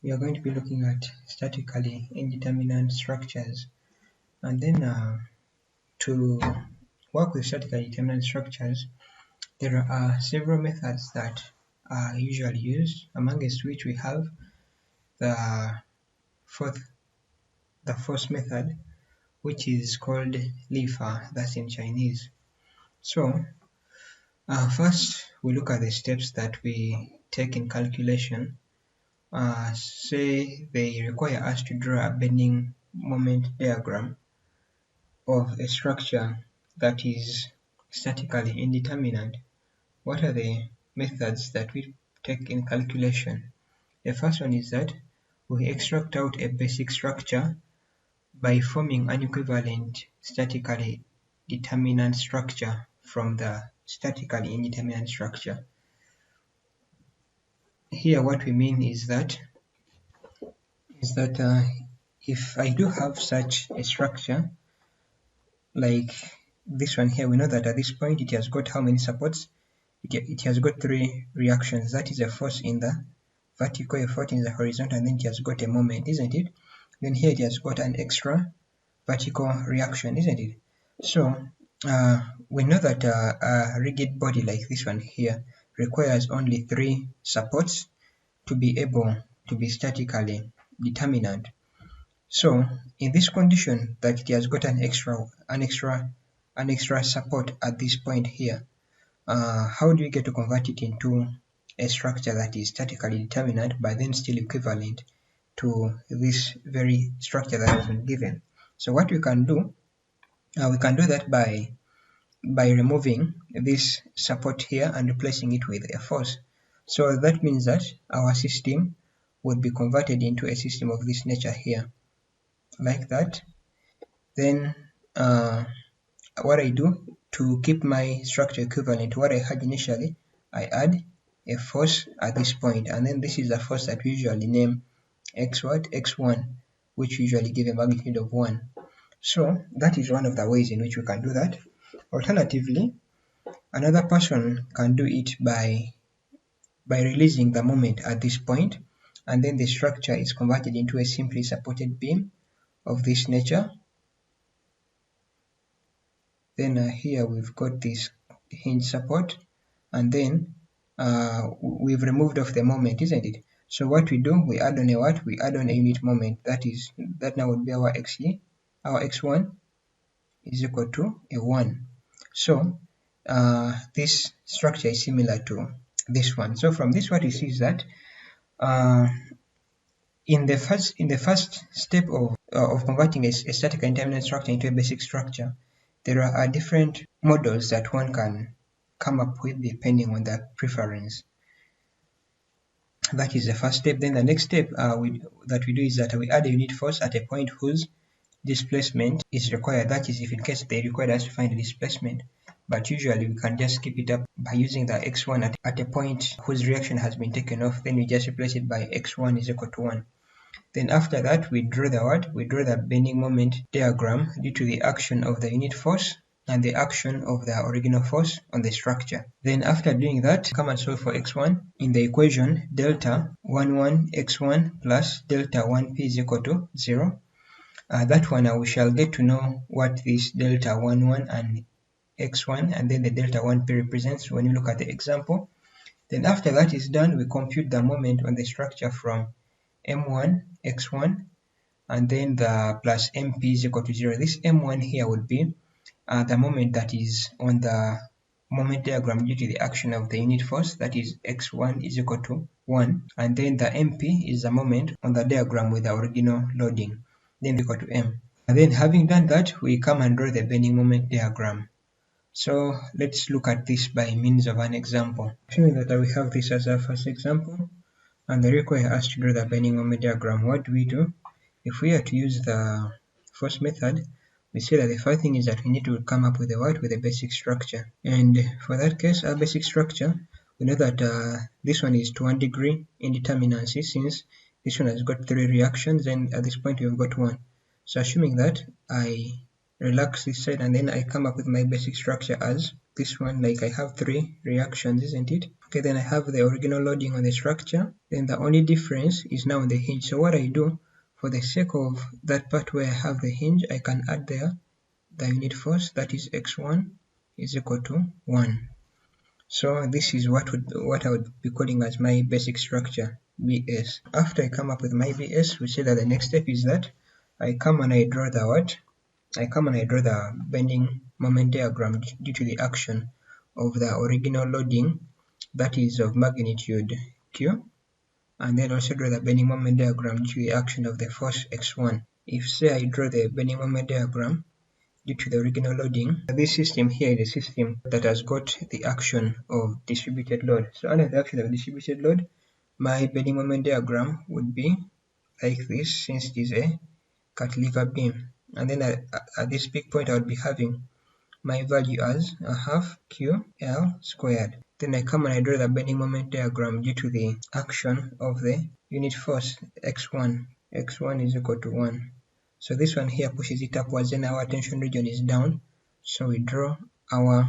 we are going to be looking at statically indeterminate structures. And then to work with statically indeterminate structures, there are several methods that are usually used, amongst which we have the first method, which is called Lifa, that's in Chinese. So first we look at the steps that we take in calculation. Say they require us to draw a bending moment diagram of a structure that is statically indeterminate. What are the methods that we take in calculation? The first one is that we extract out a basic structure by forming an equivalent statically determinate structure from the statically indeterminate structure. Here what we mean is that if I do have such a structure like this one here, we know that at this point it has got how many supports? It has got 3 reactions. That is a force in the vertical, a force in the horizontal, and then it has got a moment, isn't it? Then here it has got an extra vertical reaction, isn't it? So we know that a rigid body like this one here requires only 3 supports to be able to be statically determinate. So in this condition that it has got an extra support at this point here, how do we get to convert it into a structure that is statically determinate but then still equivalent to this very structure that has been given? So what we can do that by removing this support here and replacing it with a force. So that means that our system would be converted into a system of this nature here, like that. Then what I do to keep my structure equivalent to what I had initially, I add a force at this point, and then this is a force that we usually name x1, which we usually give a magnitude of 1. So that is one of the ways in which we can do that. Alternatively, another person can do it by releasing the moment at this point, and then the structure is converted into a simply supported beam of this nature. Then here we've got this hinge support, and then we've removed off the moment, isn't it? So what we do, we add on a what? We add on a unit moment. That now would be our xe. Our x1 is equal to a 1. So this structure is similar to this one. So from this, what we see is that in the first step of converting a statically indeterminate structure into a basic structure, there are different models that one can come up with depending on their preference. That is the first step. Then the next step that we do is that we add a unit force at a point whose displacement is required. That is, if in case they require us to find a displacement, but usually we can just keep it up by using the x1 at a point whose reaction has been taken off. Then we just replace it by x1 is equal to 1. Then after that, we draw the what? We draw the bending moment diagram due to the action of the unit force and the action of the original force on the structure. Then after doing that, come and solve for x1. In the equation, delta 11 x1 plus delta 1p is equal to 0. That one we shall get to know what this delta 11 and x1 and then the delta 1p represents when you look at the example. Then after that is done, we compute the moment on the structure from m1 x1 and then the plus mp is equal to 0. This m1 here would be the moment that is on the moment diagram due to the action of the unit force, that is x1 is equal to 1, and then the mp is the moment on the diagram with the original loading, then equal to m. And then having done that, we come and draw the bending moment diagram. So let's look at this by means of an example. Assuming that we have this as our first example, and they require us to draw the bending moment diagram. What do? If we are to use the first method, we say that the first thing is that we need to come up with a basic structure. And for that case, our basic structure, we know that this one is to 1 degree indeterminacy, since this one has got 3 reactions, and at this point we've got 1. So assuming that I relax this side and then I come up with my basic structure as this one, like I have 3 reactions, isn't it? Okay, then I have the original loading on the structure, then the only difference is now on the hinge. So what I do, for the sake of that part where I have the hinge, I can add there the unit force, that is x1 is equal to 1. So this is what I would be calling as my basic structure, BS. After I come up with my BS, we say that the next step is that I come and I draw the what? I come and I draw the bending moment diagram due to the action of the original loading, that is of magnitude Q, and then also draw the bending moment diagram due to the action of the force x1. If say I draw the bending moment diagram due to the original loading, this system here is a system that has got the action of distributed load. So under the action of distributed load, my bending moment diagram would be like this, since it is a cantilever beam. And then at this peak point, I would be having my value as a half QL squared. Then I come and I draw the bending moment diagram due to the action of the unit force x1. x1 is equal to 1. So this one here pushes it upwards, then our tension region is down. So we draw our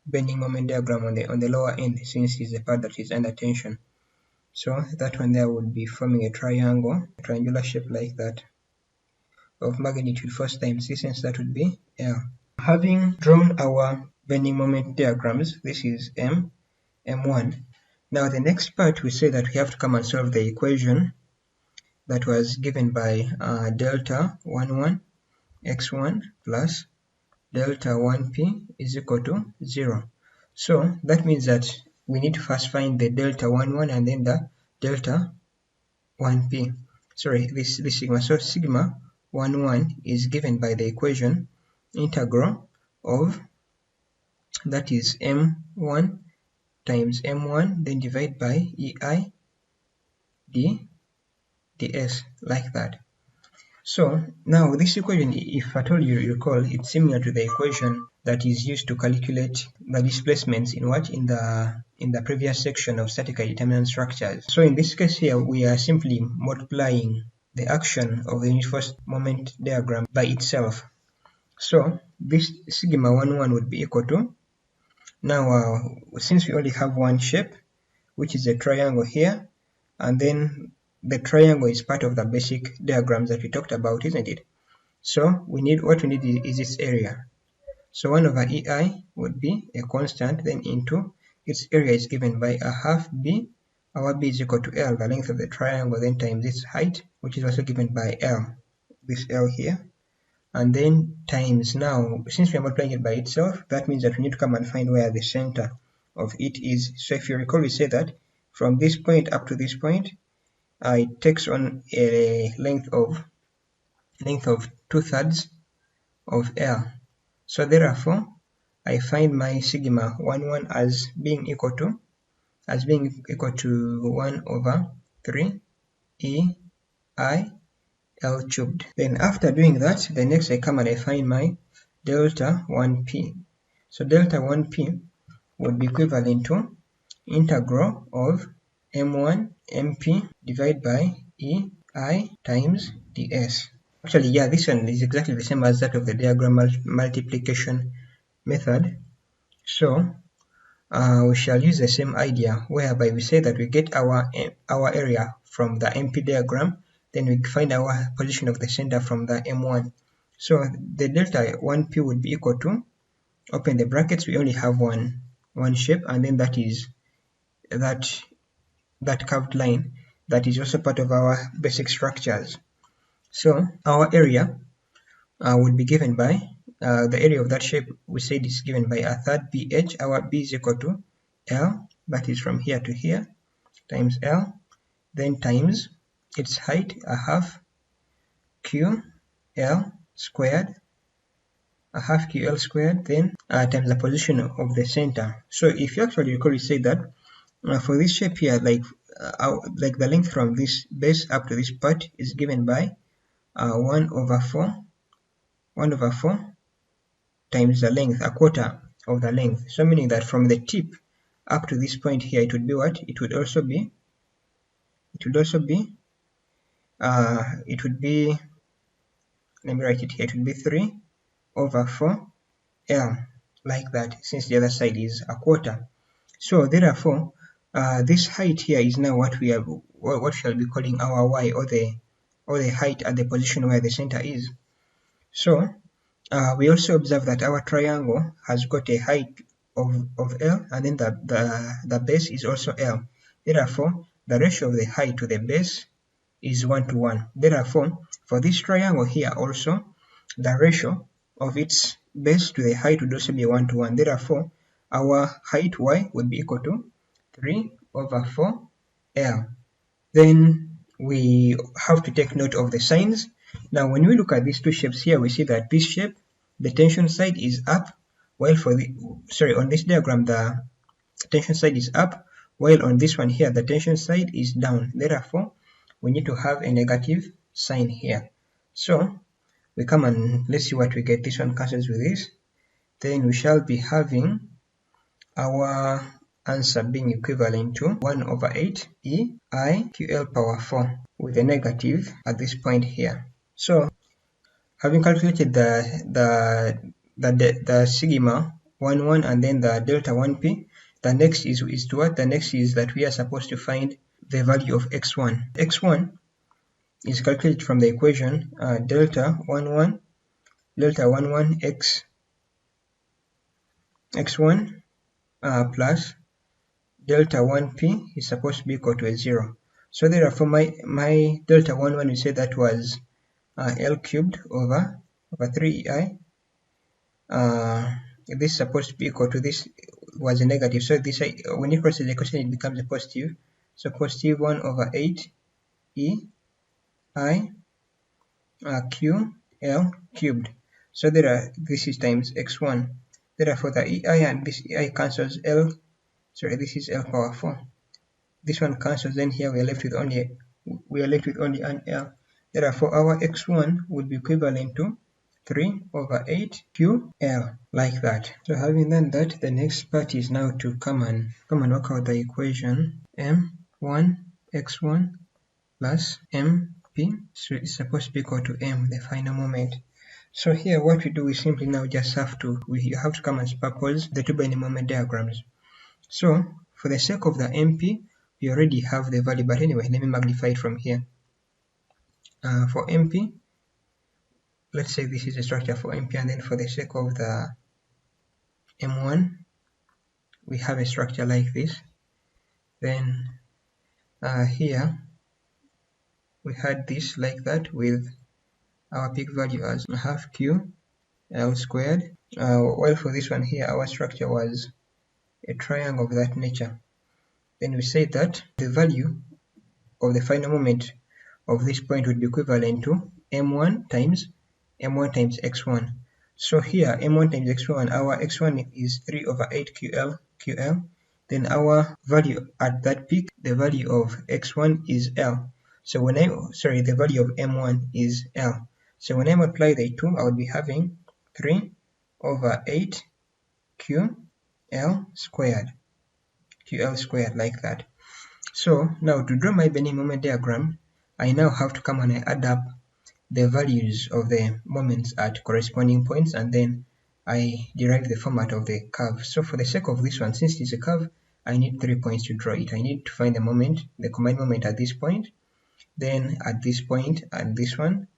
bending moment diagram on the lower end, since it's the part that is under tension. So that one there would be forming a triangle, a triangular shape like that, of magnitude force times distance, that would be L. Having drawn our bending moment diagrams, this is M, M1. Now the next part, we say that we have to come and solve the equation that was given by delta 11 x1 plus delta 1p is equal to 0. So that means that we need to first find the delta 11 and then the delta 1p. Sorry, this sigma. So sigma 11 is given by the equation integral of, that is m1 times m1, then divide by ei ds, like that. So now this equation, if at all you recall, it's similar to the equation that is used to calculate the displacements in the previous section of statically determinant structures. So in this case here, we are simply multiplying the action of the unit force moment diagram by itself. So this sigma 11 would be equal to, now since we only have one shape, which is a triangle here, and then the triangle is part of the basic diagrams that we talked about, isn't it? So what we need is its area. So 1 over EI would be a constant, then into its area is given by a half B. Our B is equal to L, the length of the triangle, then times its height, which is also given by L, this L here. And then times, now since we are multiplying it by itself, that means that we need to come and find where the center of it is. So if you recall, we said that from this point up to this point, it takes on a length of 2/3 of L. So therefore, I find my sigma 11 as being equal to 1 over 3 EI L cubed. Then after doing that, the next I come and I find my delta 1p. So delta 1p would be equivalent to integral of m1 mp divided by ei times ds. Actually, yeah, this one is exactly the same as that of the diagram multiplication method. So we shall use the same idea, whereby we say that we get our area from the MP diagram, then we find our position of the center from the M1. So the delta 1p would be equal to, open the brackets, we only have one shape, and then that is that curved line that is also part of our basic structures. So our area would be given by the area of that shape, we said is given by a third BH. Our B is equal to L, that is from here to here, times L, then times its height, a half QL squared, then times the position of the center. So if you actually recall, we said that for this shape here, like the length from this base up to this part is given by 1 over 4 times the length, a quarter of the length. So meaning that from the tip up to this point here, it would be what? It would be, let me write it here, it would be 3 over 4 L. like that, since the other side is a quarter. So therefore, this height here is now what shall be calling our y, or the height at the position where the center is. So we also observe that our triangle has got a height of L, and then the base is also L. Therefore, the ratio of the height to the base is 1 to 1. Therefore, for this triangle here also, the ratio of its base to the height would also be 1 to 1. Therefore, our height y would be equal to 3 over 4 L. Then we have to take note of the signs. Now, when we look at these two shapes here, we see that this shape, the tension side is up, while on this diagram, the tension side is up, while on this one here, the tension side is down. Therefore, we need to have a negative sign here. So we come and let's see what we get. This one cancels with this. Then we shall be having our answer being equivalent to 1 over 8 e I ql power 4 with a negative at this point here. So having calculated the sigma 1 and then the delta 1p, the next is to what? The next is that we are supposed to find the value of x1. x1 is calculated from the equation delta 11 x1 plus delta 1p is supposed to be equal to a 0. So therefore my delta 11, we say that was L cubed over 3ei. This is supposed to be equal to, this was a negative, so this when you cross the equation it becomes a positive. So positive 1 over 8 e I q L cubed. So this is times x1. Therefore the ei and this ei cancels, this is L power 4. This one cancels, then here we are left with only an L. Therefore our x1 would be equivalent to 3 over 8 QL, like that. So having done that, the next part is now to come and work out the equation m1 x1 plus mp. So it's supposed to be equal to m, the final moment. So here what we do is simply now just have to come and superpose the two bending moment diagrams. So for the sake of the MP, we already have the value, but anyway, let me magnify it from here. For MP, let's say this is a structure for MP, and then for the sake of the M1, we have a structure like this. Then here we had this like that with our peak value as half Q L squared. While for this one here, our structure was a triangle of that nature. Then we say that the value of the final moment of this point would be equivalent to m1 times x1. So here m1 times x1, our x1 is 3 over 8 QL. Then our value at that peak, the value of x1 is L. So the value of m1 is L. So when I multiply the two, I would be having 3 over 8 QL squared, like that. So now to draw my bending moment diagram, I now have to come and add up the values of the moments at corresponding points, and then I derive the format of the curve. So for the sake of this one, since it's a curve, I need 3 points to draw it. I need to find the moment, the combined moment at this point, then at this point and this one,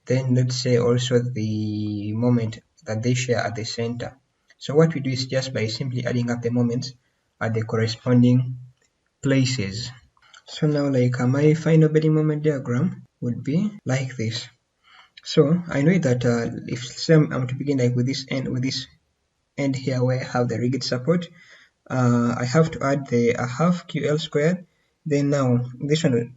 then let's say also the moment that they share at the center. So what we do is just by simply adding up the moments at the corresponding places. So now my final bending moment diagram would be like this. So I know that if I'm to begin with this end here where I have the rigid support, I have to add the half QL squared. Then now this one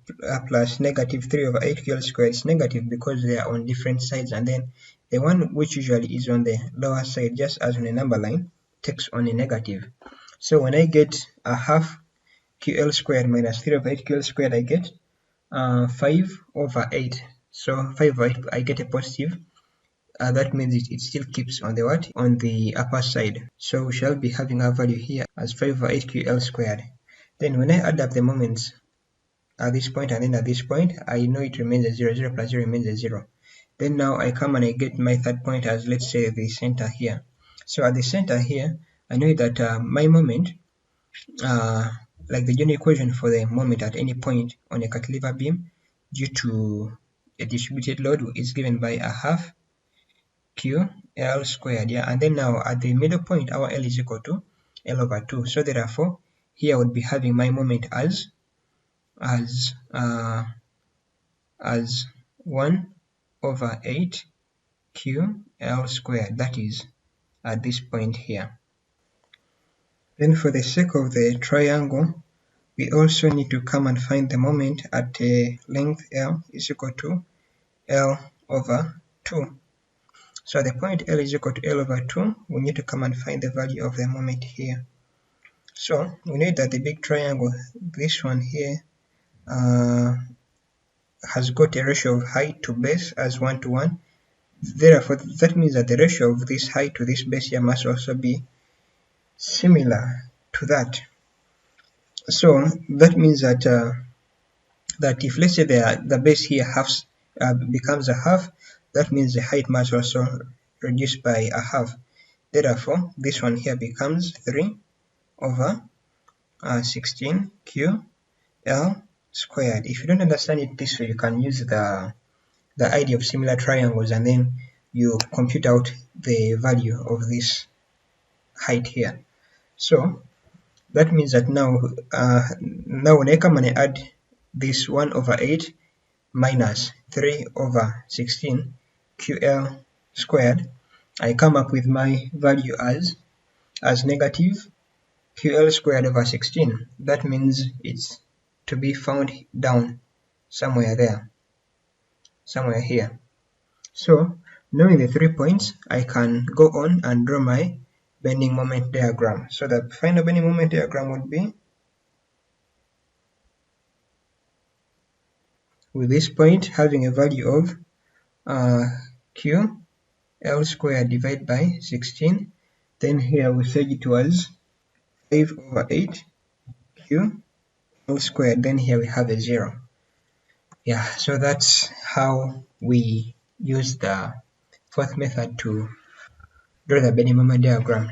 plus negative 3 over 8 QL squared is negative because they are on different sides, and then the one which usually is on the lower side, just as on a number line, takes on a negative. So when I get a half QL squared minus 3 over 8 QL squared, I get 5 over 8. So 5 over 8, I get a positive. That means it still keeps on the upper side. So we shall be having our value here as 5 over 8 QL squared. Then when I add up the moments at this point and then at this point, I know it remains a 0. 0 plus 0 remains a 0. Then now I come and I get my third point as, let's say, the center here. So at the center here, I know that my moment, like the general equation for the moment at any point on a cantilever beam due to a distributed load is given by a half Q L squared, yeah, and then now at the middle point our L is equal to L over 2. So therefore here I would be having my moment as uh, as 1 over 8 Q L squared, that is at this point here. Then for the sake of the triangle, we also need to come and find the moment at a length L is equal to L over 2. So at the point L is equal to L over 2, we need to come and find the value of the moment here. So we know that the big triangle, this one here, has got a ratio of height to base as 1 to 1. Therefore, that means that the ratio of this height to this base here must also be similar to that. So that means that that if, let's say, the base here becomes a half, that means the height must also reduce by a half. Therefore, this one here becomes 3 over 16 Q L squared. If you don't understand it this way, you can use the idea of similar triangles and then you compute out the value of this height here. So that means that now when I come and I add this 1 over 8 minus 3 over 16 QL squared, I come up with my value as negative QL squared over 16. That means it's to be found down somewhere there, somewhere here. So knowing the 3 points, I can go on and draw my bending moment diagram. So the final bending moment diagram would be with this point having a value of Q L squared divided by 16. Then here we say it was 5 over 8 Q L squared. Then here we have a 0. Yeah, so that's how we use the fourth method to draw the bending moment diagram.